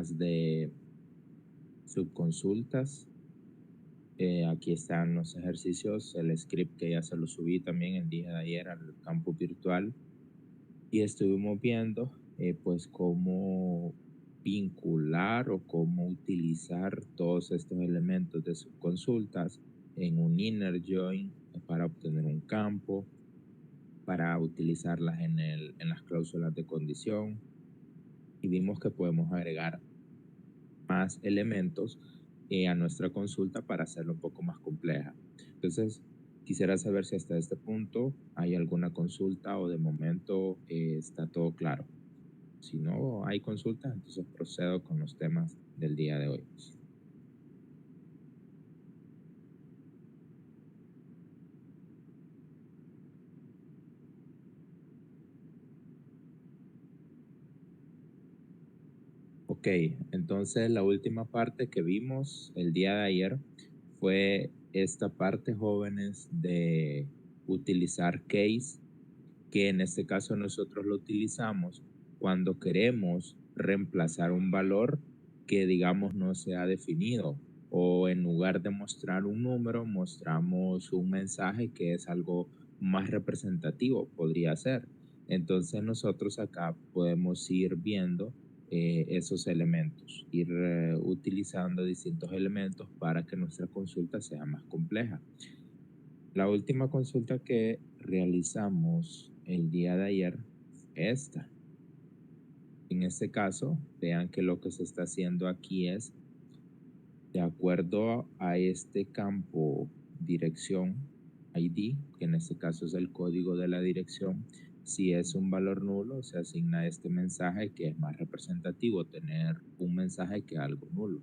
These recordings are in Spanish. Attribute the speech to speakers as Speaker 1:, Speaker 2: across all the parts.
Speaker 1: temas de subconsultas. Aquí están los ejercicios, el script que ya se lo subí también el día de ayer al campo virtual y estuvimos viendo pues cómo vincular o cómo utilizar todos estos elementos de subconsultas en un inner join para obtener un campo, para utilizarlas en las cláusulas de condición y vimos que podemos agregar más elementos a nuestra consulta para hacerlo un poco más compleja. Entonces, quisiera saber si hasta este punto hay alguna consulta o de momento está todo claro. Si no hay consultas, entonces procedo con los temas del día de hoy. Ok, entonces la última parte que vimos el día de ayer fue esta parte, jóvenes, de utilizar case, que en este caso nosotros lo utilizamos cuando queremos reemplazar un valor que digamos no se ha definido, o en lugar de mostrar un número mostramos un mensaje que es algo más representativo, podría ser. Entonces nosotros acá podemos ir viendo esos elementos, ir utilizando distintos elementos para que nuestra consulta sea más compleja. La última consulta que realizamos el día de ayer fue esta. En este caso, vean que lo que se está haciendo aquí es, de acuerdo a este campo dirección ID, que en este caso es el código de la dirección, si es un valor nulo, se asigna este mensaje que es más representativo, tener un mensaje que algo nulo.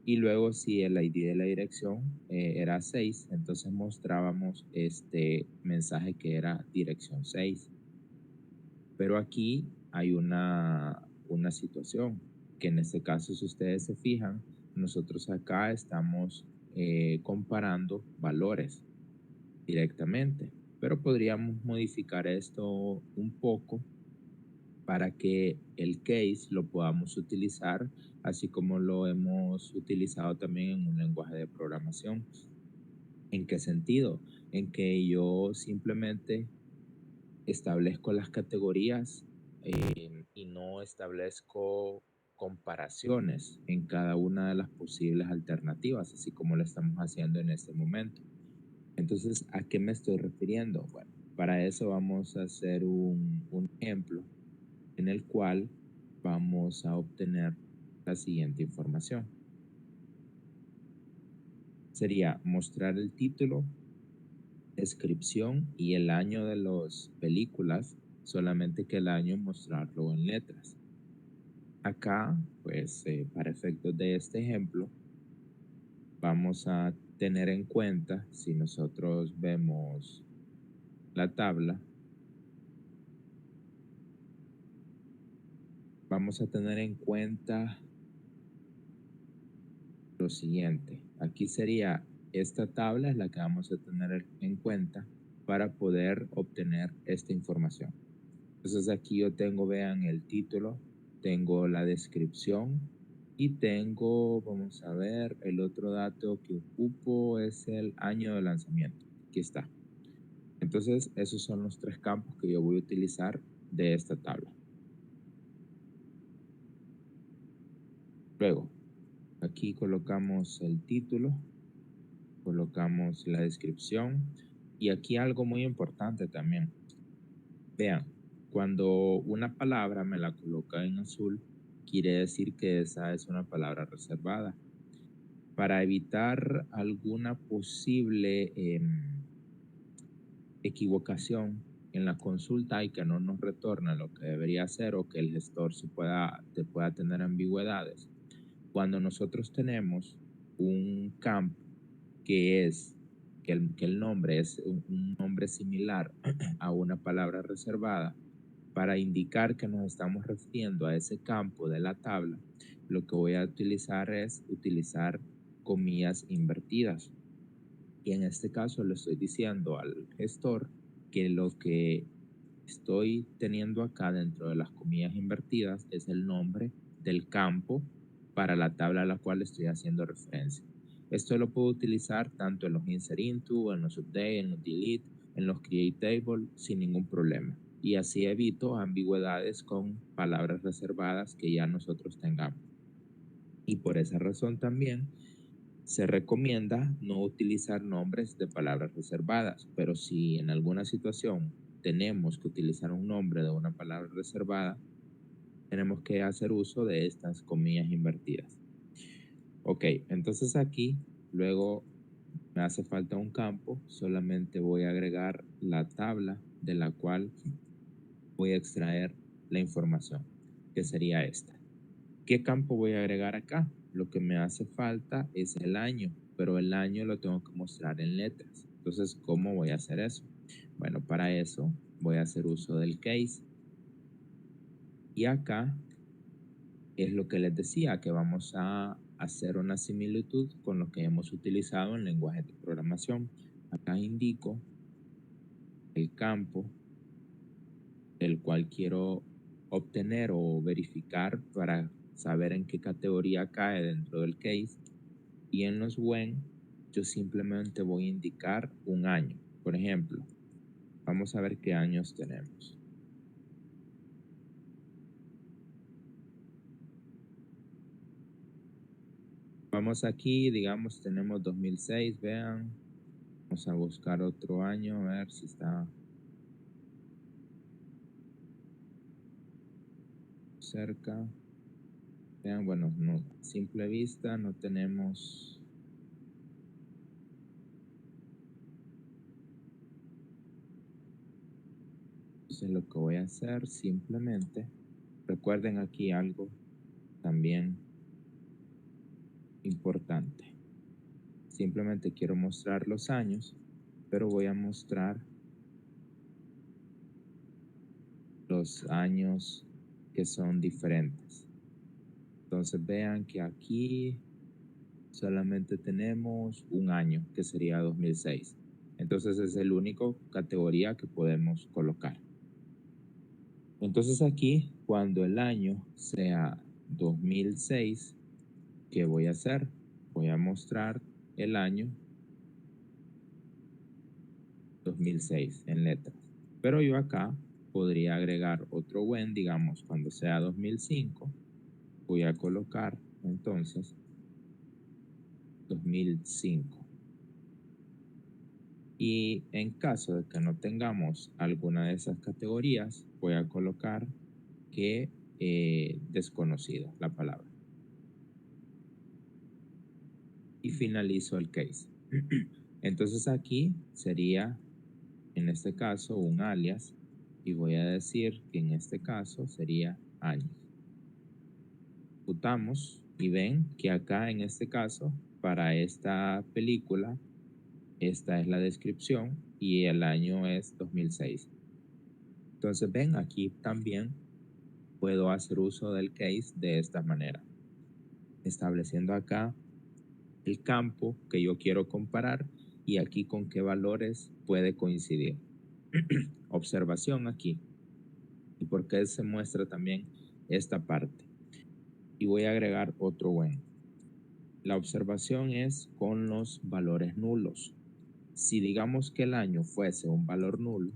Speaker 1: Y luego si el ID de la dirección era 6, entonces mostrábamos este mensaje que era dirección 6. Pero aquí hay una situación, que en este caso, si ustedes se fijan, nosotros acá estamos comparando valores directamente, pero podríamos modificar esto un poco para que el case lo podamos utilizar, así como lo hemos utilizado también en un lenguaje de programación. ¿En qué sentido? En que yo simplemente establezco las categorías y no establezco comparaciones en cada una de las posibles alternativas, así como lo estamos haciendo en este momento. Entonces, ¿a qué me estoy refiriendo? Bueno, para eso vamos a hacer un ejemplo en el cual vamos a obtener la siguiente información. Sería mostrar el título, descripción y el año de las películas, solamente que el año mostrarlo en letras. Acá, pues, para efectos de este ejemplo, vamos a tener en cuenta, si nosotros vemos la tabla, vamos a tener en cuenta lo siguiente. Aquí sería, esta tabla es la que vamos a tener en cuenta para poder obtener esta información. Entonces aquí yo tengo, vean, el título, tengo la descripción y tengo, vamos a ver, el otro dato que ocupo es el año de lanzamiento. Aquí está. Entonces esos son los tres campos que yo voy a utilizar de esta tabla. Luego, aquí colocamos el título, colocamos la descripción y aquí algo muy importante también. Vean, cuando una palabra me la coloca en azul, quiere decir que esa es una palabra reservada. Para evitar alguna posible equivocación en la consulta y que no nos retorne lo que debería ser, o que el gestor te pueda tener ambigüedades, cuando nosotros tenemos un campo que es que el nombre es un nombre similar a una palabra reservada, para indicar que nos estamos refiriendo a ese campo de la tabla, lo que voy a utilizar es utilizar comillas invertidas. Y en este caso le estoy diciendo al gestor que lo que estoy teniendo acá dentro de las comillas invertidas es el nombre del campo para la tabla a la cual estoy haciendo referencia. Esto lo puedo utilizar tanto en los insert into, en los update, en los delete, en los create table sin ningún problema. Y así evito ambigüedades con palabras reservadas que ya nosotros tengamos. Y por esa razón también se recomienda no utilizar nombres de palabras reservadas, pero si en alguna situación tenemos que utilizar un nombre de una palabra reservada, tenemos que hacer uso de estas comillas invertidas. Ok, entonces aquí luego me hace falta un campo, solamente voy a agregar la tabla de la cual voy a extraer la información, que sería esta. ¿Qué campo voy a agregar acá? Lo que me hace falta es el año, pero el año lo tengo que mostrar en letras. Entonces, ¿cómo voy a hacer eso? Bueno, para eso voy a hacer uso del case. Y acá es lo que les decía, que vamos a hacer una similitud con lo que hemos utilizado en lenguaje de programación. Acá indico el campo del cual quiero obtener o verificar para saber en qué categoría cae dentro del case. Y en los when, yo simplemente voy a indicar un año. Por ejemplo, vamos a ver qué años tenemos. Vamos aquí, digamos, tenemos 2006, vean. Vamos a buscar otro año, a ver si está cerca. Vean, bueno, no, a simple vista no tenemos. Entonces lo que voy a hacer simplemente, recuerden aquí algo también importante. Simplemente quiero mostrar los años, pero voy a mostrar los años que son diferentes. Entonces vean que aquí solamente tenemos un año, que sería 2006. Entonces es el único categoría que podemos colocar. Entonces aquí, cuando el año sea 2006, ¿qué voy a hacer? Voy a mostrar el año 2006 en letras. Pero yo acá podría agregar otro when, digamos, cuando sea 2005, voy a colocar entonces 2005. Y en caso de que no tengamos alguna de esas categorías, voy a colocar que desconocida la palabra. Y finalizo el case. Entonces aquí sería, en este caso, un alias. Y voy a decir que en este caso sería años. Ejecutamos y ven que acá en este caso, para esta película, esta es la descripción y el año es 2006. Entonces ven, aquí también puedo hacer uso del case de esta manera, estableciendo acá el campo que yo quiero comparar y aquí con qué valores puede coincidir. Observación aquí. ¿Y por qué se muestra también esta parte? Y voy a agregar otro when. La observación es con los valores nulos. Si digamos que el año fuese un valor nulo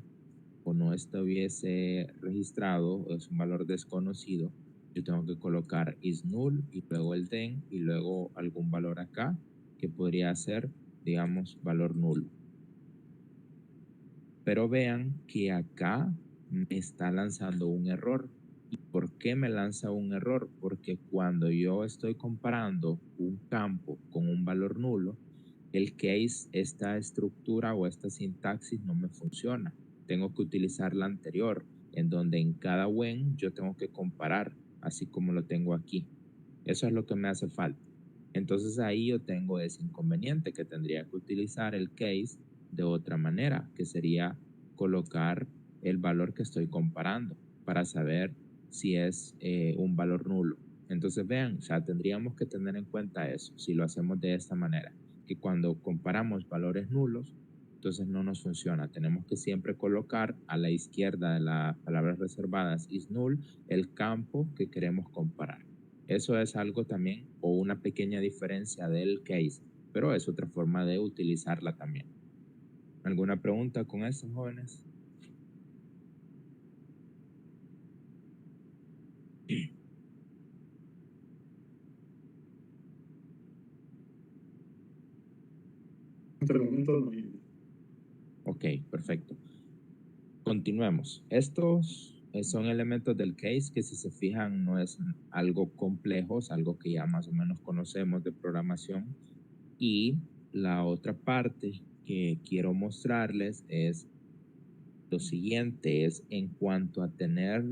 Speaker 1: o no estuviese registrado o es un valor desconocido, yo tengo que colocar is null y luego el then y luego algún valor acá que podría ser, digamos, valor nulo. Pero vean que acá me está lanzando un error. ¿Y por qué me lanza un error? Porque cuando yo estoy comparando un campo con un valor nulo, el case, esta estructura o esta sintaxis no me funciona. Tengo que utilizar la anterior, en donde en cada when yo tengo que comparar, así como lo tengo aquí. Eso es lo que me hace falta. Entonces ahí yo tengo ese inconveniente que tendría que utilizar el case de otra manera, que sería colocar el valor que estoy comparando para saber si es un valor nulo. Entonces vean, o sea, tendríamos que tener en cuenta eso si lo hacemos de esta manera, que cuando comparamos valores nulos, entonces no nos funciona. Tenemos que siempre colocar a la izquierda de las palabras reservadas is null el campo que queremos comparar. Eso es algo también o una pequeña diferencia del case, pero es otra forma de utilizarla también. ¿Alguna pregunta con eso, jóvenes?
Speaker 2: Preguntas, no.
Speaker 1: Ok, perfecto. Continuemos. Estos son elementos del case que si se fijan no es algo complejo, es algo que ya más o menos conocemos de programación. Y la otra parte que quiero mostrarles es lo siguiente, es en cuanto a tener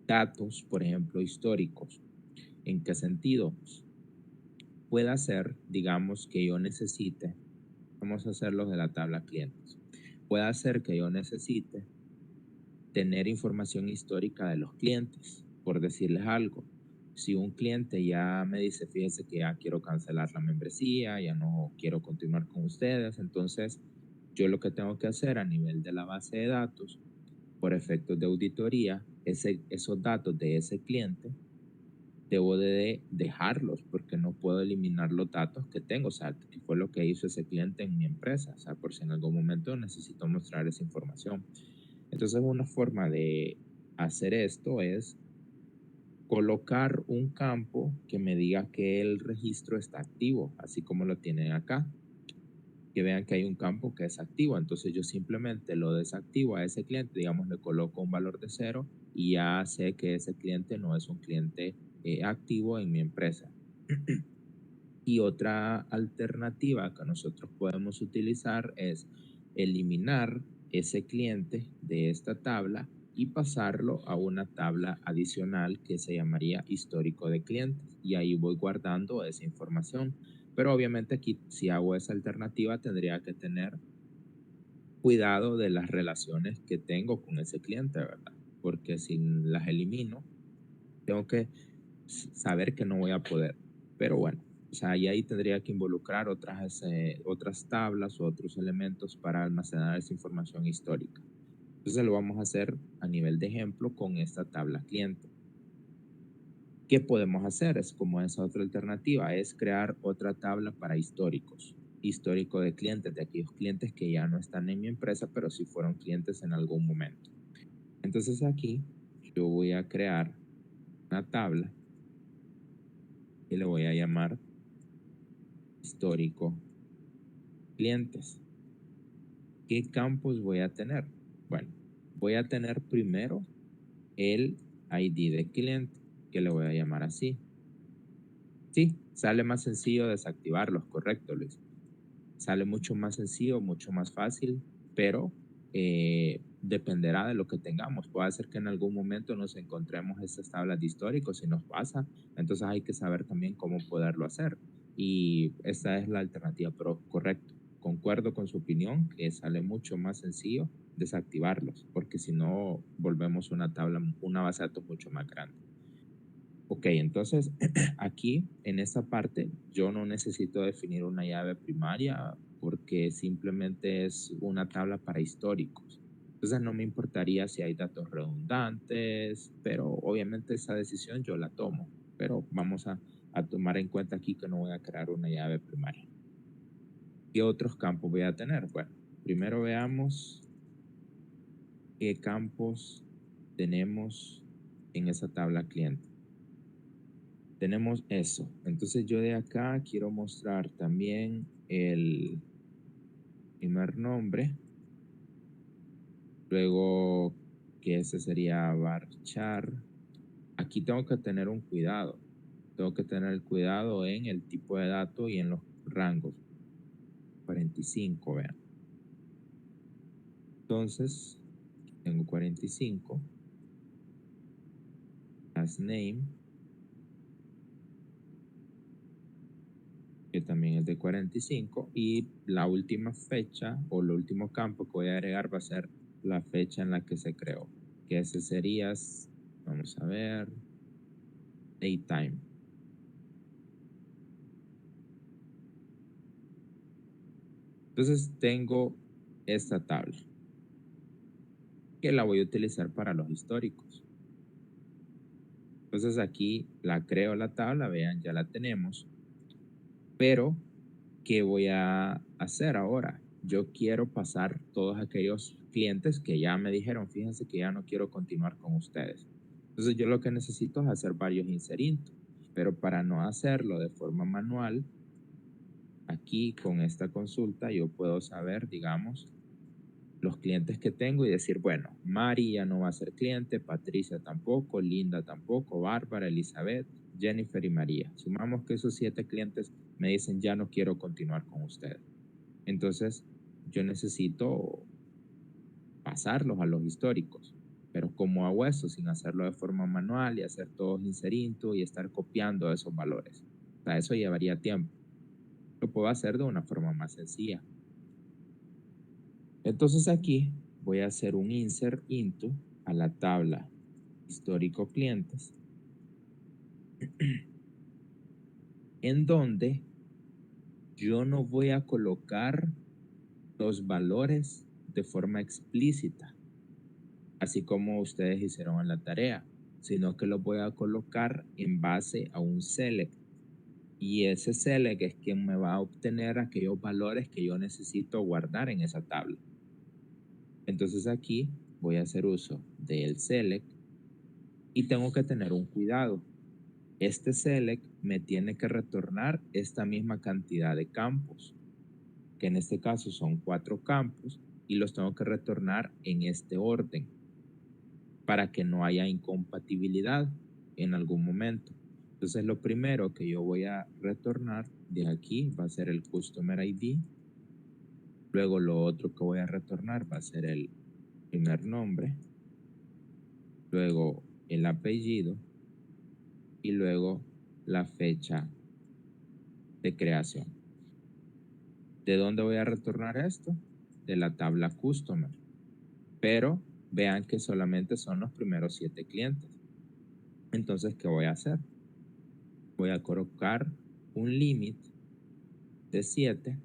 Speaker 1: datos, por ejemplo, históricos. ¿En qué sentido? Puede ser, digamos, que yo necesite, vamos a hacerlo de la tabla clientes, puede ser que yo necesite tener información histórica de los clientes, por decirles algo. Si un cliente ya me dice, fíjese que ya quiero cancelar la membresía, ya no quiero continuar con ustedes, entonces yo lo que tengo que hacer a nivel de la base de datos, por efectos de auditoría, esos datos de ese cliente, debo de dejarlos porque no puedo eliminar los datos que tengo, o sea, que fue lo que hizo ese cliente en mi empresa, o sea, por si en algún momento necesito mostrar esa información. Entonces, una forma de hacer esto es colocar un campo que me diga que el registro está activo, así como lo tienen acá. Que vean que hay un campo que es activo. Entonces yo simplemente lo desactivo a ese cliente, digamos, le coloco un valor de 0 y ya sé que ese cliente no es un cliente activo en mi empresa. Y otra alternativa que nosotros podemos utilizar es eliminar ese cliente de esta tabla y pasarlo a una tabla adicional que se llamaría histórico de clientes. Y ahí voy guardando esa información. Pero obviamente aquí si hago esa alternativa tendría que tener cuidado de las relaciones que tengo con ese cliente, ¿verdad? Porque si las elimino, tengo que saber que no voy a poder. Pero bueno, o sea, y ahí tendría que involucrar otras tablas o otros elementos para almacenar esa información histórica. Entonces lo vamos a hacer a nivel de ejemplo con esta tabla cliente. ¿Qué podemos hacer? Es como esa otra alternativa, es crear otra tabla para históricos. Histórico de clientes, de aquellos clientes que ya no están en mi empresa, pero sí fueron clientes en algún momento. Entonces aquí yo voy a crear una tabla y le voy a llamar histórico clientes. ¿Qué campos voy a tener? Bueno, voy a tener primero el ID de cliente, que le voy a llamar así. Sí, sale más sencillo desactivarlos, correcto, Luis. Sale mucho más sencillo, mucho más fácil, pero dependerá de lo que tengamos. Puede ser que en algún momento nos encontremos estas tablas de históricos y nos pasa, entonces hay que saber también cómo poderlo hacer. Y esta es la alternativa, pero correcto. Concuerdo con su opinión que sale mucho más sencillo desactivarlos, porque si no volvemos una tabla, una base de datos mucho más grande. Ok, entonces aquí en esta parte yo no necesito definir una llave primaria porque simplemente es una tabla para históricos. Entonces no me importaría si hay datos redundantes, pero obviamente esa decisión yo la tomo. Pero vamos a tomar en cuenta aquí que no voy a crear una llave primaria. ¿Qué otros campos voy a tener? Bueno, primero veamos qué campos tenemos en esa tabla cliente. Tenemos eso. Entonces yo de acá quiero mostrar también el primer nombre, luego que ese sería varchar. Aquí tengo que tener un cuidado. Tengo que tener el cuidado en el tipo de dato y en los rangos. 45, vean. Entonces, tengo 45. Last name, que también es de 45. Y la última fecha o el último campo que voy a agregar va a ser la fecha en la que se creó. Que ese sería, vamos a ver, daytime. Entonces tengo esta tabla que la voy a utilizar para los históricos. Entonces aquí la creo la tabla, vean, ya la tenemos, pero ¿qué voy a hacer ahora? Yo quiero pasar todos aquellos clientes que ya me dijeron, fíjense que ya no quiero continuar con ustedes. Entonces yo lo que necesito es hacer varios inserintos, pero para no hacerlo de forma manual, aquí con esta consulta yo puedo saber, digamos, los clientes que tengo y decir, bueno, Mari ya no va a ser cliente, Patricia tampoco, Linda tampoco, Bárbara, Elizabeth, Jennifer y María. Sumamos que esos 7 clientes me dicen, ya no quiero continuar con ustedes. Entonces, yo necesito pasarlos a los históricos. Pero ¿cómo hago eso sin hacerlo de forma manual y hacer todos inserintos y estar copiando esos valores? O sea, eso llevaría tiempo. Lo puedo hacer de una forma más sencilla. Entonces aquí voy a hacer un insert into a la tabla histórico clientes, en donde yo no voy a colocar los valores de forma explícita, así como ustedes hicieron en la tarea, sino que los voy a colocar en base a un select. Y ese select es quien me va a obtener aquellos valores que yo necesito guardar en esa tabla. Entonces aquí voy a hacer uso del select y tengo que tener un cuidado. Este select me tiene que retornar esta misma cantidad de campos, que en este caso son 4 campos, y los tengo que retornar en este orden para que no haya incompatibilidad en algún momento. Entonces lo primero que yo voy a retornar de aquí va a ser el Customer ID. Luego lo otro que voy a retornar va a ser el primer nombre, luego el apellido y luego la fecha de creación. ¿De dónde voy a retornar esto? De la tabla Customer. Pero vean que solamente son los primeros 7 clientes. Entonces, ¿qué voy a hacer? Voy a colocar un límite de 7,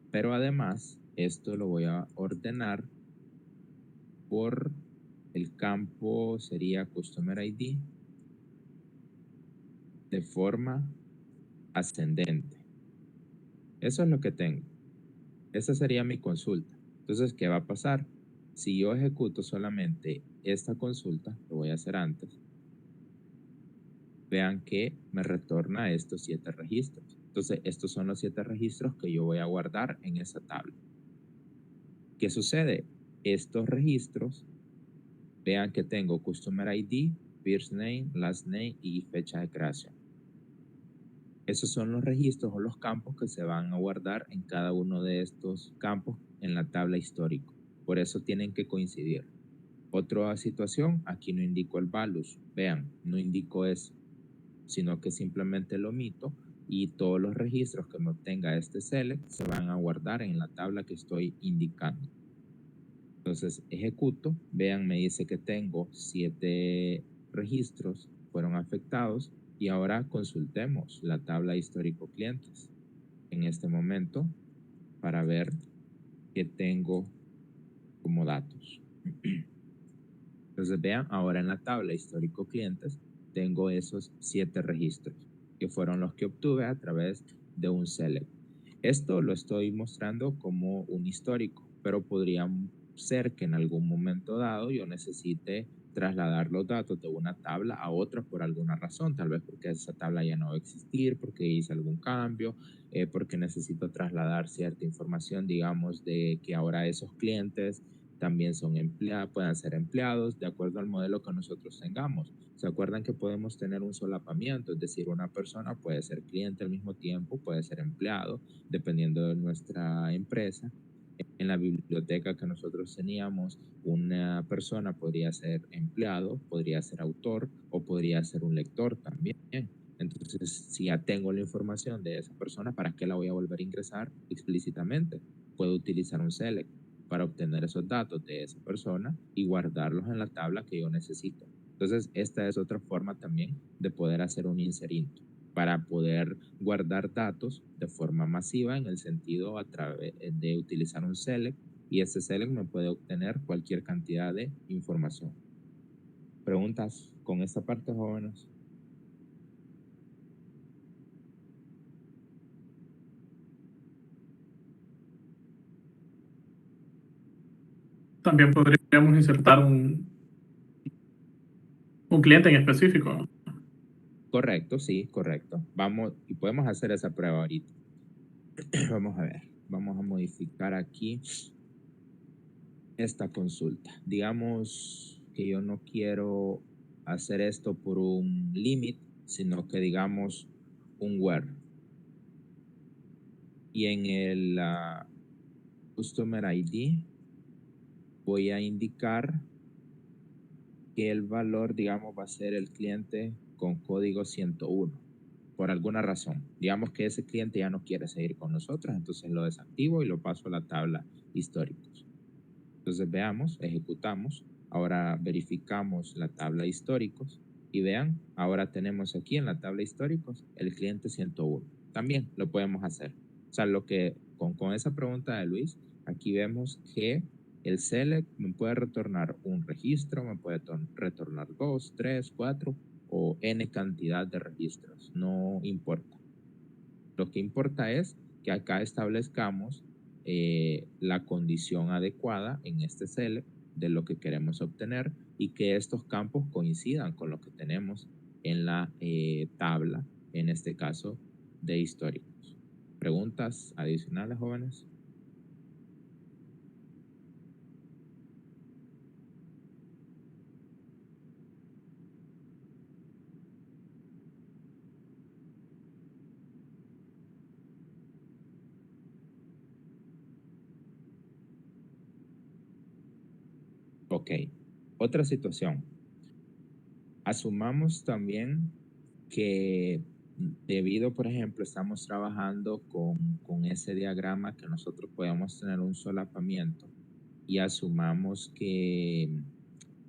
Speaker 1: pero además esto lo voy a ordenar por el campo, sería Customer ID, de forma ascendente. Eso es lo que tengo. Esa sería mi consulta. Entonces, ¿qué va a pasar? Si yo ejecuto solamente esta consulta, lo voy a hacer antes, vean que me retorna estos 7 registros. Entonces, estos son los 7 registros que yo voy a guardar en esa tabla. ¿Qué sucede? Estos registros, vean que tengo Customer ID, First Name, Last Name y fecha de creación. Esos son los registros o los campos que se van a guardar en cada uno de estos campos en la tabla histórico. Por eso tienen que coincidir. Otra situación, aquí no indico el values. Vean, no indico eso, sino que simplemente lo omito y todos los registros que me obtenga este select se van a guardar en la tabla que estoy indicando. Entonces ejecuto, vean, me dice que tengo 7 registros fueron afectados y ahora consultemos la tabla histórico clientes en este momento para ver qué tengo como datos. Entonces vean, ahora en la tabla histórico clientes tengo esos 7 registros que fueron los que obtuve a través de un select. Esto lo estoy mostrando como un histórico, pero podría ser que en algún momento dado yo necesite trasladar los datos de una tabla a otra por alguna razón, tal vez porque esa tabla ya no va a existir, porque hice algún cambio, porque necesito trasladar cierta información, digamos, de que ahora esos clientes también son empleados, puedan ser empleados de acuerdo al modelo que nosotros tengamos. ¿Se acuerdan que podemos tener un solapamiento? Es decir, una persona puede ser cliente al mismo tiempo, puede ser empleado, dependiendo de nuestra empresa. En la biblioteca que nosotros teníamos, una persona podría ser empleado, podría ser autor o podría ser un lector también. Entonces, si ya tengo la información de esa persona, ¿para qué la voy a volver a ingresar explícitamente? Puedo utilizar un select para obtener esos datos de esa persona y guardarlos en la tabla que yo necesito. Entonces, esta es otra forma también de poder hacer un inserinto para poder guardar datos de forma masiva en el sentido a través de utilizar un select y ese select me puede obtener cualquier cantidad de información. ¿Preguntas con esta parte, jóvenes?
Speaker 2: también podríamos insertar un cliente en específico.
Speaker 1: Correcto, sí, correcto. Vamos, y podemos hacer esa prueba ahorita. Vamos a ver, vamos a modificar aquí esta consulta. Digamos que yo no quiero hacer esto por un limit, sino que digamos un where. Y en el Customer ID voy a indicar que el valor, digamos, va a ser el cliente con código 101, por alguna razón. Digamos que ese cliente ya no quiere seguir con nosotros, entonces lo desactivo y lo paso a la tabla históricos. Entonces veamos, ejecutamos, ahora verificamos la tabla históricos y vean, ahora tenemos aquí en la tabla históricos el cliente 101. También lo podemos hacer. O sea, lo que con esa pregunta de Luis, aquí vemos que el select me puede retornar un registro, me puede retornar 2, 3, 4 o n cantidad de registros, no importa. Lo que importa es que acá establezcamos la condición adecuada en este select de lo que queremos obtener y que estos campos coincidan con lo que tenemos en la tabla, en este caso de históricos. ¿Preguntas adicionales, jóvenes? Ok. Otra situación. Asumamos también que debido, por ejemplo, estamos trabajando con ese diagrama que nosotros podemos tener un solapamiento y asumamos que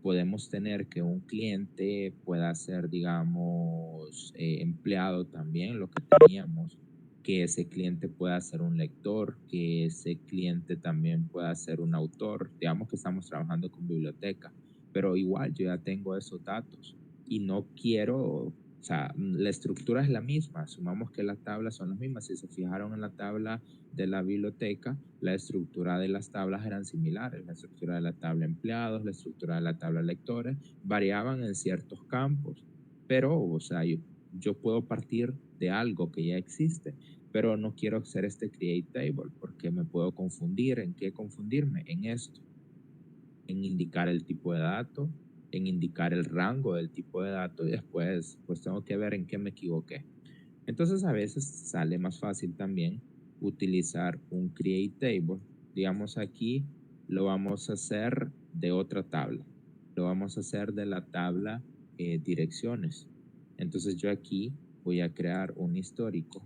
Speaker 1: podemos tener que un cliente pueda ser, digamos, empleado también, lo que teníamos, que ese cliente pueda ser un lector, que ese cliente también pueda ser un autor. Digamos que estamos trabajando con biblioteca, pero igual yo ya tengo esos datos y no quiero, o sea, la estructura es la misma, asumamos que las tablas son las mismas. Si se fijaron en la tabla de la biblioteca, la estructura de las tablas eran similares. La estructura de la tabla empleados, la estructura de la tabla lectores, variaban en ciertos campos. Pero, o sea, yo puedo partir de algo que ya existe, pero no quiero hacer este create table porque me puedo confundir. ¿En qué confundirme? En esto, en indicar el tipo de dato, en indicar el rango del tipo de dato y después pues tengo que ver en qué me equivoqué. Entonces a veces sale más fácil también utilizar un create table. Digamos aquí lo vamos a hacer de otra tabla. Lo vamos a hacer de la tabla direcciones. Entonces yo aquí voy a crear un histórico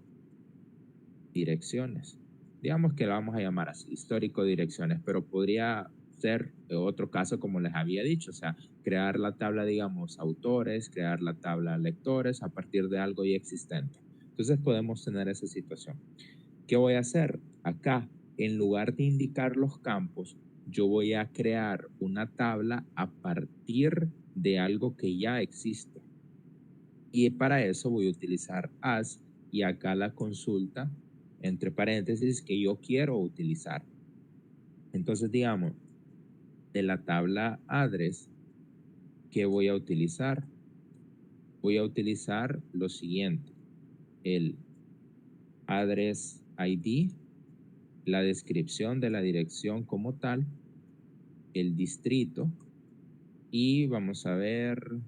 Speaker 1: direcciones. Digamos que lo vamos a llamar así, histórico direcciones, pero podría ser otro caso como les había dicho, o sea, crear la tabla, digamos, autores, crear la tabla lectores a partir de algo ya existente. Entonces podemos tener esa situación. ¿Qué voy a hacer? Acá, en lugar de indicar los campos, yo voy a crear una tabla a partir de algo que ya existe. Y para eso voy a utilizar as y acá la consulta entre paréntesis que yo quiero utilizar. Entonces, digamos, de la tabla address, ¿qué voy a utilizar? Voy a utilizar lo siguiente, el address ID, la descripción de la dirección como tal, el distrito y vamos a ver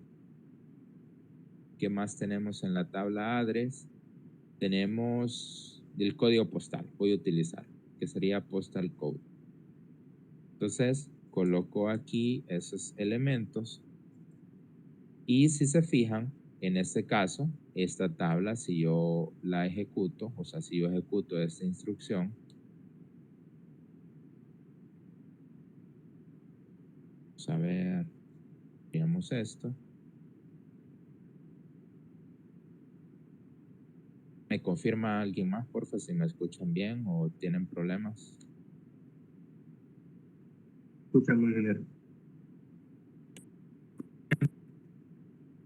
Speaker 1: qué más tenemos en la tabla address. Tenemos el código postal, voy a utilizar, que sería postal code. Entonces, coloco aquí esos elementos y si se fijan, en este caso, esta tabla, si yo la ejecuto, o sea, si yo ejecuto esta instrucción, vamos a ver, digamos esto. ¿Me confirma alguien más, porfa, si me escuchan bien o tienen problemas?
Speaker 3: Escuchan muy bien.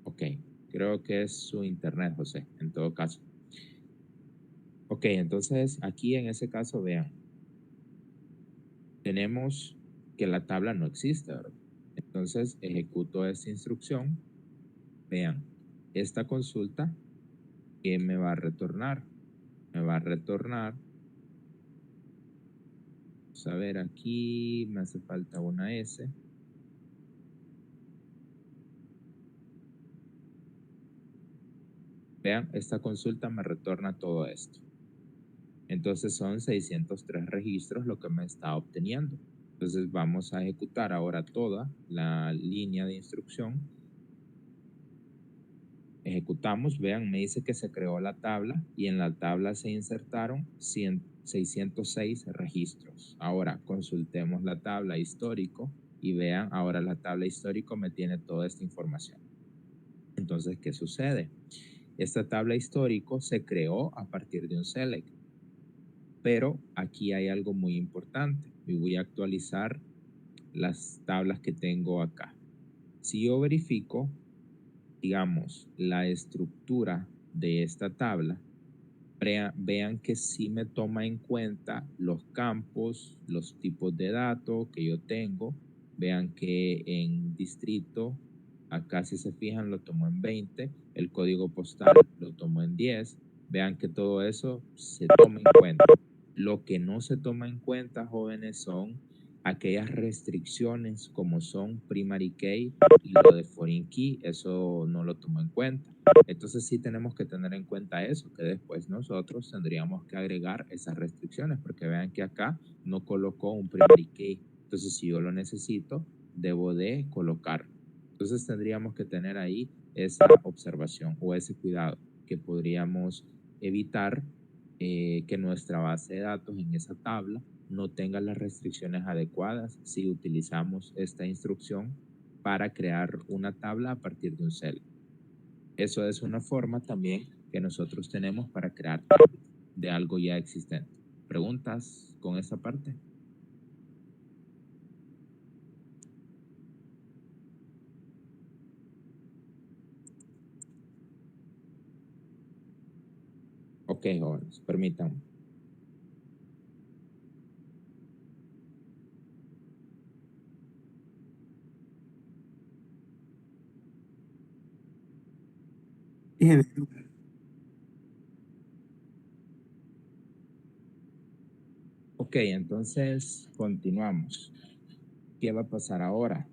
Speaker 1: Ok, creo que es su internet, José, en todo caso. Ok, entonces aquí en ese caso, vean, tenemos que la tabla no existe, ¿verdad? Entonces ejecuto esta instrucción. Vean, esta consulta, ¿qué me va a retornar? Me va a retornar, vamos a ver aquí, me hace falta una S. Vean, esta consulta me retorna todo esto. Entonces son 603 registros lo que me está obteniendo. Entonces vamos a ejecutar ahora toda la línea de instrucción. Ejecutamos, vean, me dice que se creó la tabla y en la tabla se insertaron 606 registros. Ahora consultemos la tabla histórico y vean, ahora la tabla histórico me tiene toda esta información. Entonces, ¿qué sucede? Esta tabla histórico se creó a partir de un select, pero aquí hay algo muy importante y voy a actualizar las tablas que tengo acá. Si yo verifico, digamos, la estructura de esta tabla, vean que sí me toma en cuenta los campos, los tipos de datos que yo tengo. Vean que en distrito, acá si se fijan lo tomo en 20, el código postal lo tomo en 10. Vean que todo eso se toma en cuenta. Lo que no se toma en cuenta, jóvenes, son aquellas restricciones como son primary key y lo de foreign key, eso no lo tomo en cuenta. Entonces sí tenemos que tener en cuenta eso, que después nosotros tendríamos que agregar esas restricciones, porque vean que acá no colocó un primary key. Entonces si yo lo necesito, debo de colocarlo. Entonces tendríamos que tener ahí esa observación o ese cuidado que podríamos evitar que nuestra base de datos en esa tabla no tenga las restricciones adecuadas si utilizamos esta instrucción para crear una tabla a partir de un cell. Eso es una forma también que nosotros tenemos para crear tablas de algo ya existente. ¿Preguntas con esa parte? Ok, jóvenes, permítanme. Ok, entonces continuamos. ¿Qué va a pasar ahora?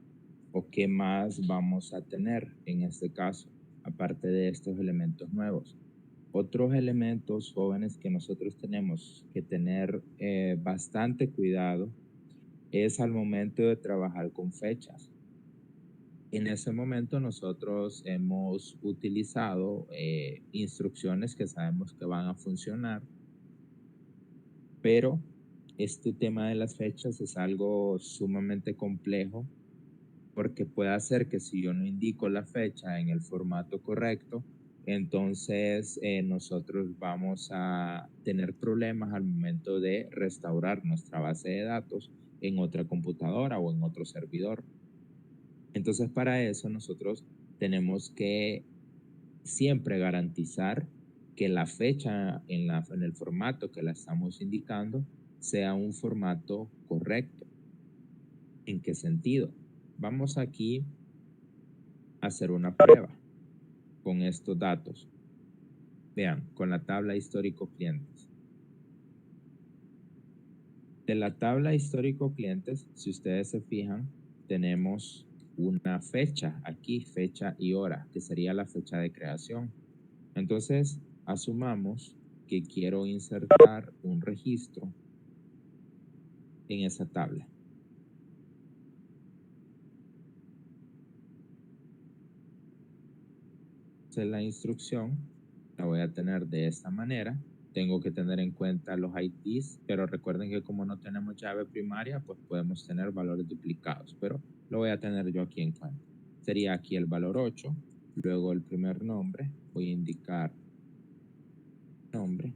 Speaker 1: ¿O qué más vamos a tener en este caso, aparte de estos elementos nuevos? Otros elementos jóvenes que nosotros tenemos que tener bastante cuidado es al momento de trabajar con fechas. En ese momento nosotros hemos utilizado instrucciones que sabemos que van a funcionar, pero este tema de las fechas es algo sumamente complejo porque puede hacer que si yo no indico la fecha en el formato correcto, entonces nosotros vamos a tener problemas al momento de restaurar nuestra base de datos en otra computadora o en otro servidor. Entonces para eso nosotros tenemos que siempre garantizar que la fecha en el formato que la estamos indicando sea un formato correcto. ¿En qué sentido? Vamos aquí a hacer una prueba con estos datos. Vean, con la tabla histórico clientes. De la tabla histórico clientes, si ustedes se fijan, tenemos una fecha aquí, fecha y hora, que sería la fecha de creación. Entonces, asumamos que quiero insertar un registro en esa tabla. Entonces, la instrucción la voy a tener de esta manera. Tengo que tener en cuenta los IDs, pero recuerden que como no tenemos llave primaria, pues podemos tener valores duplicados, pero lo voy a tener yo aquí en cuenta. Sería aquí el valor 8, luego el primer nombre, voy a indicar nombre,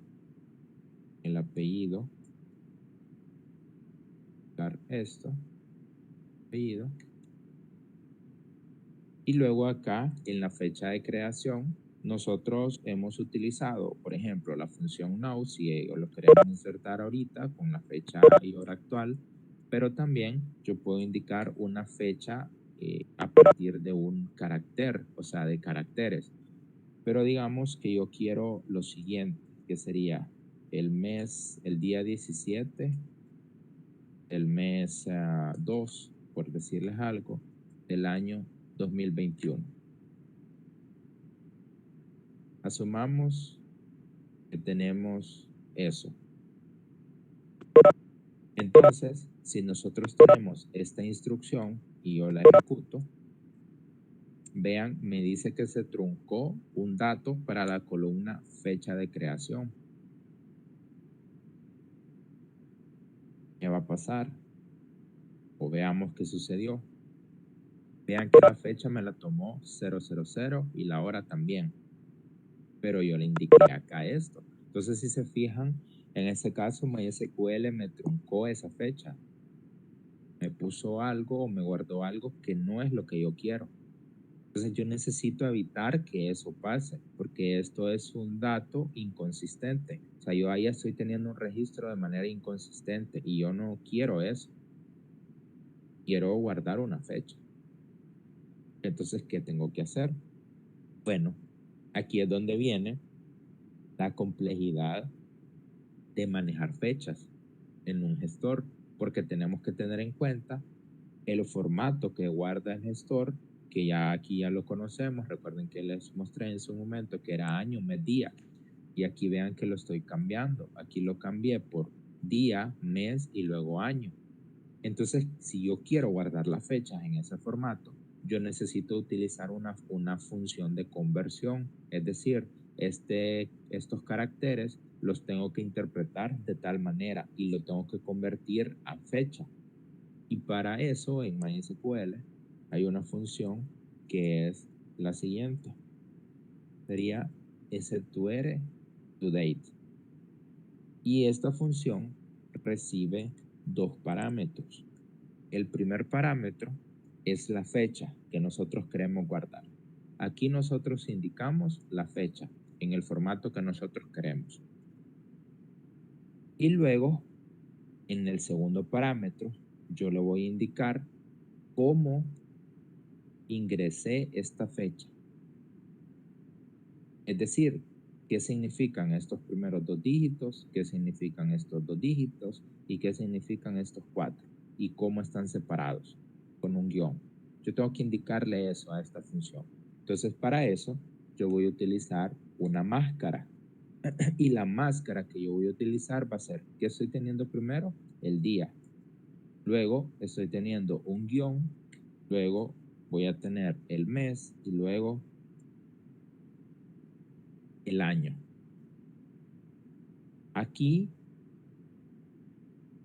Speaker 1: el apellido, dar esto, apellido, y luego acá en la fecha de creación, nosotros hemos utilizado, por ejemplo, la función now, si lo queremos insertar ahorita con la fecha y hora actual, pero también yo puedo indicar una fecha a partir de un carácter, o sea, de caracteres. Pero digamos que yo quiero lo siguiente, que sería el día 17, el mes 2, por decirles algo, del año 2021. Asumamos que tenemos eso. Entonces, si nosotros tenemos esta instrucción y yo la ejecuto, vean, me dice que se truncó un dato para la columna fecha de creación. ¿Qué va a pasar? O veamos qué sucedió. Vean que la fecha me la tomó 000 y la hora también. Pero yo le indiqué acá esto. Entonces, si se fijan, en ese caso MySQL me truncó esa fecha. Me puso algo o me guardó algo que no es lo que yo quiero. Entonces yo necesito evitar que eso pase, porque esto es un dato inconsistente. O sea, yo ahí estoy teniendo un registro de manera inconsistente y yo no quiero eso. Quiero guardar una fecha. Entonces, ¿qué tengo que hacer? Bueno, aquí es donde viene la complejidad de manejar fechas en un gestor, porque tenemos que tener en cuenta el formato que guarda el gestor, que ya aquí ya lo conocemos. Recuerden que les mostré en su momento que era año, mes, día. Y aquí vean que lo estoy cambiando. Aquí lo cambié por día, mes y luego año. Entonces, si yo quiero guardar las fechas en ese formato, yo necesito utilizar una función de conversión. Es decir, estos caracteres los tengo que interpretar de tal manera y lo tengo que convertir a fecha. Y para eso en MySQL hay una función que es la siguiente. Sería SQL toDate. Y esta función recibe dos parámetros. El primer parámetro es la fecha que nosotros queremos guardar. Aquí nosotros indicamos la fecha en el formato que nosotros queremos. Y luego, en el segundo parámetro, yo le voy a indicar cómo ingresé esta fecha. Es decir, qué significan estos primeros dos dígitos, qué significan estos dos dígitos y qué significan estos cuatro y cómo están separados con un guión. Yo tengo que indicarle eso a esta función. Entonces, para eso, yo voy a utilizar una máscara. Y la máscara que yo voy a utilizar va a ser, ¿qué estoy teniendo primero? El día. Luego estoy teniendo un guión. Luego voy a tener el mes y luego el año. Aquí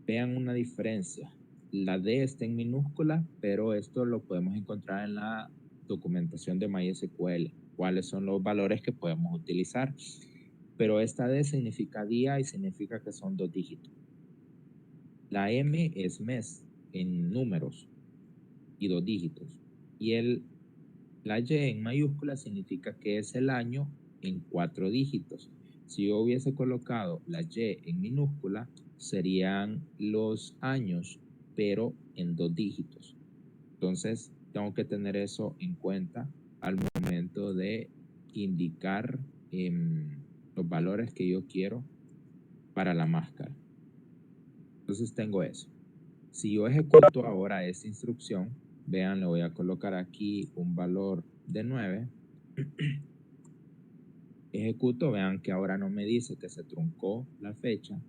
Speaker 1: vean una diferencia. La D está en minúscula, pero esto lo podemos encontrar en la documentación de MySQL. ¿Cuáles son los valores que podemos utilizar? Pero esta D significa día y significa que son dos dígitos. La M es mes en números y dos dígitos. Y la Y en mayúscula significa que es el año en 4 dígitos. Si yo hubiese colocado la Y en minúscula, serían los años, pero en 2 dígitos. Entonces, tengo que tener eso en cuenta al momento de indicar los valores que yo quiero para la máscara. Entonces, tengo eso. Si yo ejecuto ahora esta instrucción, vean, le voy a colocar aquí un valor de 9. Ejecuto, vean que ahora no me dice que se truncó la fecha.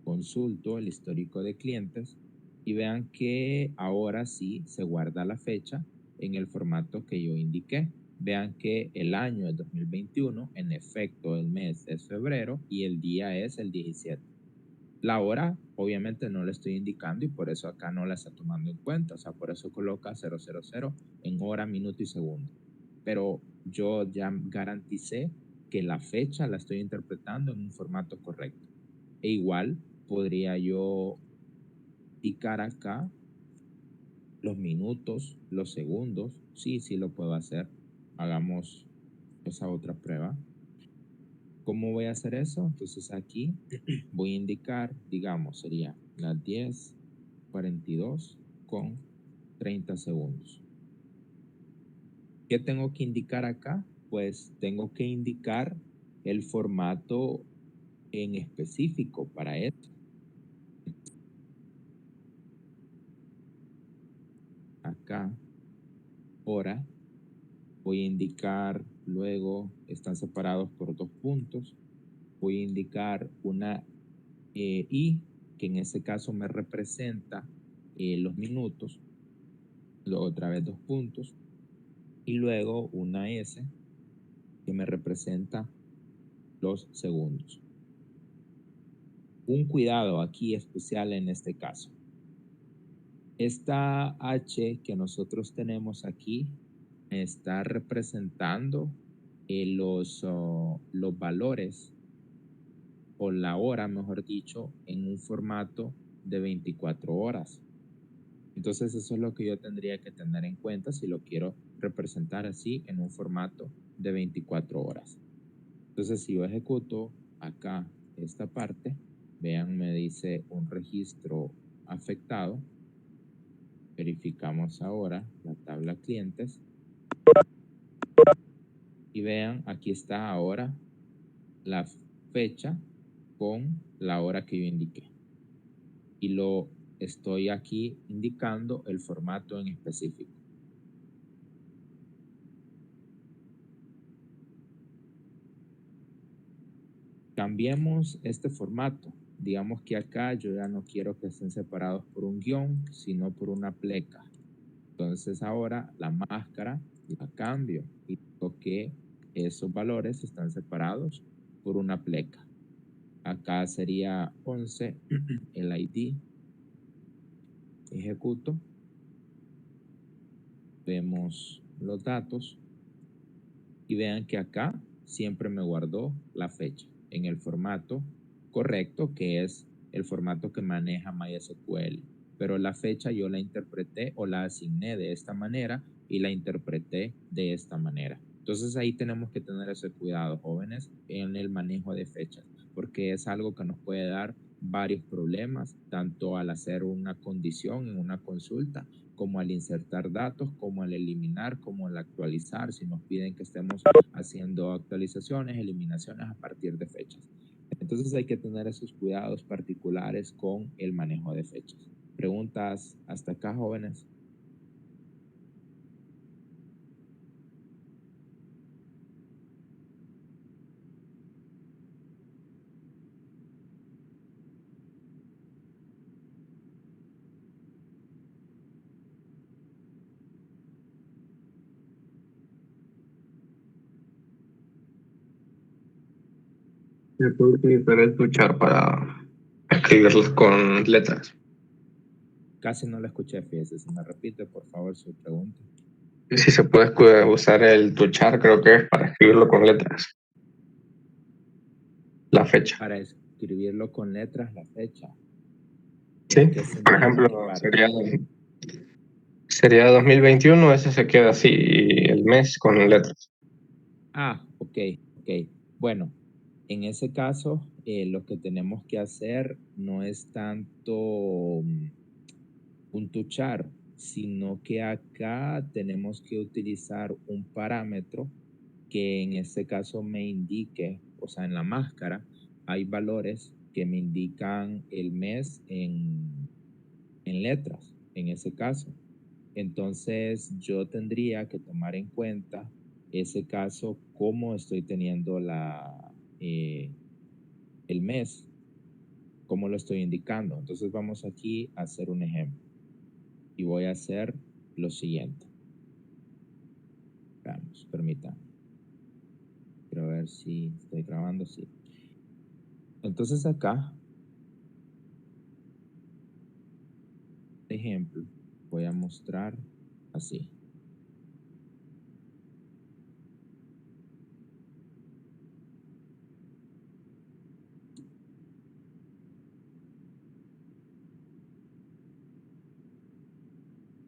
Speaker 1: Consulto el histórico de clientes y vean que ahora sí se guarda la fecha en el formato que yo indiqué. Vean que el año es 2021, en efecto el mes es febrero y el día es el 17. La hora obviamente no le estoy indicando y por eso acá no la está tomando en cuenta. O sea, por eso coloca 000 en hora, minuto y segundo. Pero yo ya garanticé que la fecha la estoy interpretando en un formato correcto. E igual podría yo indicar acá los minutos, los segundos. Sí, sí lo puedo hacer. Hagamos esa otra prueba. ¿Cómo voy a hacer eso? Entonces aquí voy a indicar, digamos, sería las 10 42 con 30 segundos. ¿Qué tengo que indicar acá? Pues tengo que indicar el formato en específico para esto. Acá, hora, voy a indicar, luego están separados por 2 puntos. Voy a indicar una I, que en ese caso me representa los minutos. Luego otra vez 2 puntos. Y luego una S, que me representa los segundos. Un cuidado aquí especial en este caso. Esta H que nosotros tenemos aquí está representando los valores o la hora, mejor dicho, en un formato de 24 horas. Entonces eso es lo que yo tendría que tener en cuenta si lo quiero representar así en un formato de 24 horas. Entonces si yo ejecuto acá esta parte, vean, me dice un registro afectado. Verificamos ahora la tabla clientes. Y vean, aquí está ahora la fecha con la hora que yo indiqué. Y lo estoy aquí indicando el formato en específico. Cambiemos este formato. Digamos que acá yo ya no quiero que estén separados por un guión, sino por una pleca. Entonces ahora la máscara la cambio y digo que esos valores están separados por una pleca. Acá sería 11 el ID. Ejecuto. Vemos los datos y vean que acá siempre me guardó la fecha en el formato correcto, que es el formato que maneja MySQL. Pero la fecha yo la interpreté o la asigné de esta manera y la interpreté de esta manera. Entonces ahí tenemos que tener ese cuidado, jóvenes, en el manejo de fechas, porque es algo que nos puede dar varios problemas, tanto al hacer una condición en una consulta, como al insertar datos, como al eliminar, como al actualizar, si nos piden que estemos haciendo actualizaciones, eliminaciones a partir de fechas. Entonces hay que tener esos cuidados particulares con el manejo de fechas. ¿Preguntas hasta acá, jóvenes?
Speaker 3: Se puede utilizar el tuchar para escribirlos con letras.
Speaker 1: Casi no la escuché, fíjese. Si me repite, por favor, su pregunta.
Speaker 3: Y si se puede usar el tuchar, creo que es para escribirlo con letras. La fecha.
Speaker 1: Para escribirlo con letras, la fecha.
Speaker 3: Sí,
Speaker 1: ¿En qué
Speaker 3: por
Speaker 1: sentido? ¿En qué
Speaker 3: ejemplo,
Speaker 1: parte?
Speaker 3: sería 2021, ese se queda así, y el mes con letras.
Speaker 1: Ah, ok. Bueno, en ese caso, lo que tenemos que hacer no es tanto un tuchar, sino que acá tenemos que utilizar un parámetro que en este caso me indique, o sea, en la máscara hay valores que me indican el mes en letras, en ese caso. Entonces yo tendría que tomar en cuenta ese caso, cómo estoy teniendo el mes, cómo lo estoy indicando. Entonces vamos aquí a hacer un ejemplo y voy a hacer lo siguiente. Veamos, permítanme. Quiero ver si estoy grabando, sí. Entonces acá, ejemplo, voy a mostrar así.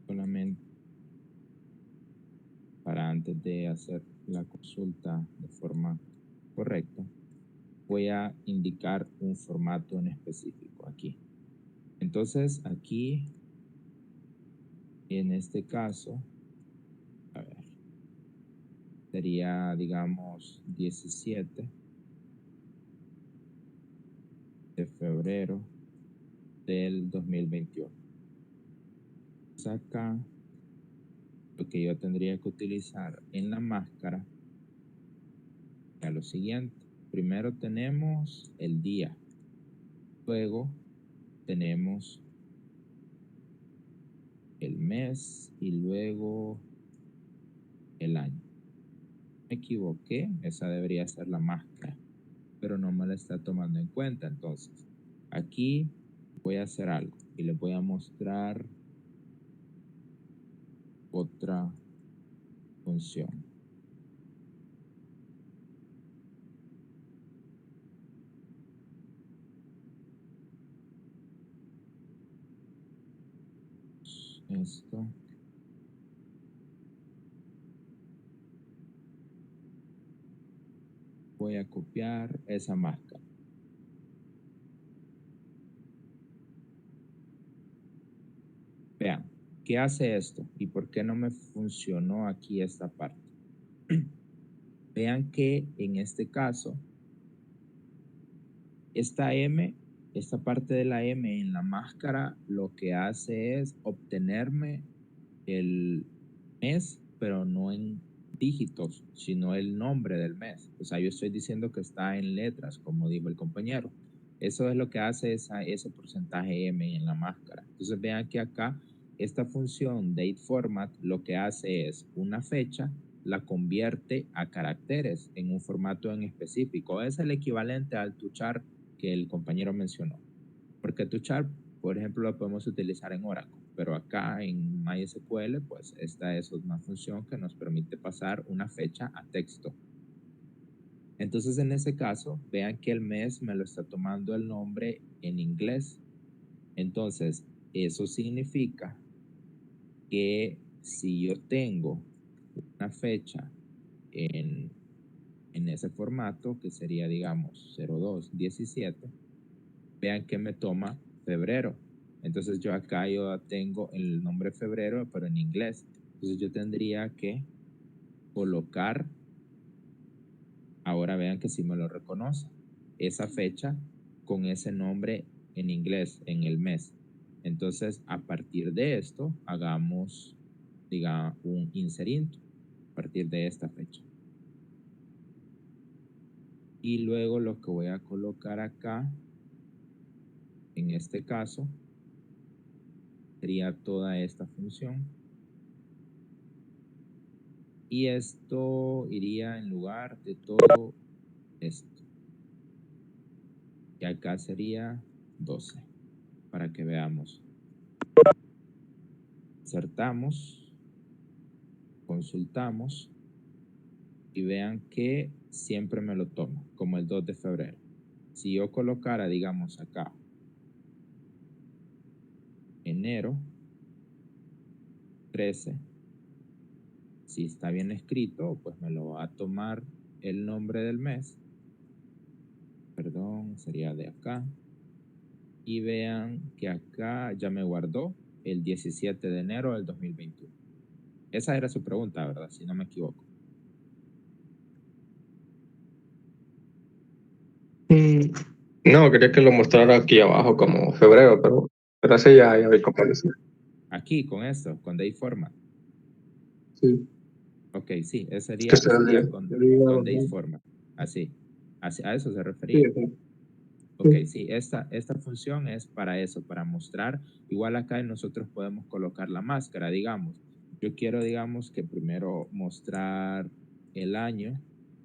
Speaker 1: Solamente para antes de hacer la consulta de forma correcta, voy a indicar un formato en específico aquí. Entonces, aquí, en este caso, a ver, sería, digamos, 17 de febrero del 2021. Entonces, acá, lo que yo tendría que utilizar en la máscara es lo siguiente. Primero tenemos el día, luego tenemos el mes y luego el año. Me equivoqué, esa debería ser la máscara, pero no me la está tomando en cuenta. Entonces, aquí voy a hacer algo y les voy a mostrar otra función. Esto. Voy a copiar esa máscara. Vean, ¿qué hace esto? ¿Y por qué no me funcionó aquí esta parte? Vean que en este caso, esta parte de la M en la máscara, lo que hace es obtenerme el mes, pero no en dígitos, sino el nombre del mes. O sea, yo estoy diciendo que está en letras, como dijo el compañero. Eso es lo que hace ese porcentaje M en la máscara. Entonces vean que acá esta función dateFormat lo que hace es una fecha, la convierte a caracteres en un formato en específico. Es el equivalente al ToChart que el compañero mencionó. Porque ToChart, por ejemplo, lo podemos utilizar en Oracle, pero acá en MySQL, pues esta es una función que nos permite pasar una fecha a texto. Entonces, en ese caso, vean que el mes me lo está tomando el nombre en inglés. Entonces, eso significa que si yo tengo una fecha en ese formato, que sería, digamos, 0217, vean que me toma febrero. Entonces yo acá yo tengo el nombre febrero, pero en inglés. Entonces yo tendría que colocar, ahora vean que sí me lo reconoce, esa fecha con ese nombre en inglés, en el mes. Entonces a partir de esto, hagamos, diga, un insert a partir de esta fecha. Y luego lo que voy a colocar acá, en este caso, sería toda esta función. Y esto iría en lugar de todo esto. Y acá sería 12. Para que veamos. Insertamos. Consultamos. Y vean que siempre me lo toma, como el 2 de febrero. Si yo colocara, digamos acá, enero 13, si está bien escrito, pues me lo va a tomar el nombre del mes. Perdón, sería de acá. Y vean que acá ya me guardó el 17 de enero del 2021. Esa era su pregunta, ¿verdad? Si no me equivoco.
Speaker 3: No, quería que lo mostrara aquí abajo como febrero, pero así ya vi cómo decía.
Speaker 1: Aquí, con esto, con dateFormat.
Speaker 3: Sí.
Speaker 1: Ok, sí, ese
Speaker 3: Que
Speaker 1: sería con dateFormat. Así. A eso se refería.
Speaker 3: Sí.
Speaker 1: Ok, sí, esta función es para eso, para mostrar. Igual acá nosotros podemos colocar la máscara, digamos. Yo quiero, digamos, que primero mostrar el año,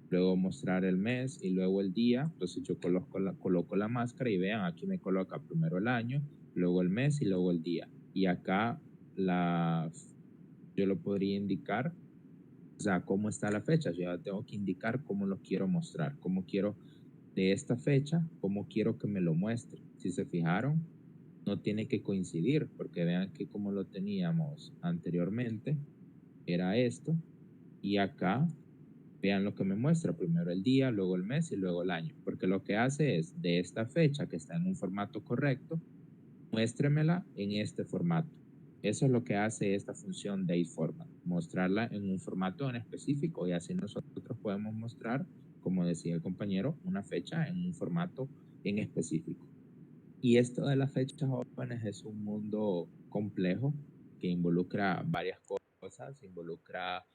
Speaker 1: luego mostrar el mes y luego el día. Entonces yo coloco la máscara y vean, aquí me coloca primero el año, luego el mes y luego el día. Y acá yo lo podría indicar, o sea, cómo está la fecha. Yo ya tengo que indicar cómo lo quiero mostrar, cómo quiero de esta fecha, cómo quiero que me lo muestre. Si se fijaron, no tiene que coincidir, porque vean que como lo teníamos anteriormente, era esto, y acá, vean lo que me muestra, primero el día, luego el mes y luego el año, porque lo que hace es, de esta fecha que está en un formato correcto, muéstremela en este formato. Eso es lo que hace esta función dateFormat, mostrarla en un formato en específico, y así nosotros podemos mostrar, como decía el compañero, una fecha en un formato en específico. Y esto de las fechas jóvenes es un mundo complejo que involucra varias cosas, involucra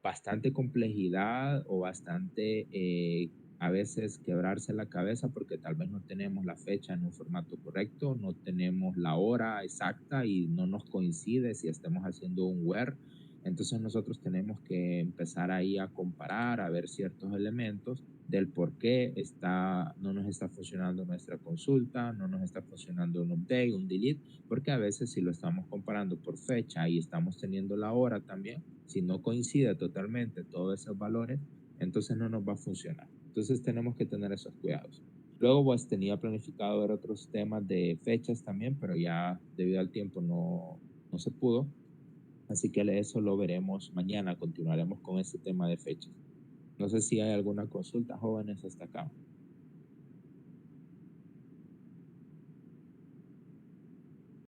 Speaker 1: bastante complejidad o bastante a veces quebrarse la cabeza porque tal vez no tenemos la fecha en un formato correcto, no tenemos la hora exacta y no nos coincide si estamos haciendo un where. Entonces nosotros tenemos que empezar ahí a comparar, a ver ciertos elementos del por qué no nos está funcionando nuestra consulta, no nos está funcionando un update, un delete, porque a veces si lo estamos comparando por fecha y estamos teniendo la hora también, si no coincide totalmente todos esos valores, entonces no nos va a funcionar. Entonces tenemos que tener esos cuidados. Luego pues tenía planificado ver otros temas de fechas también, pero ya debido al tiempo no se pudo. Así que eso lo veremos mañana, continuaremos con este tema de fechas. No sé si hay alguna consulta, jóvenes, hasta acá.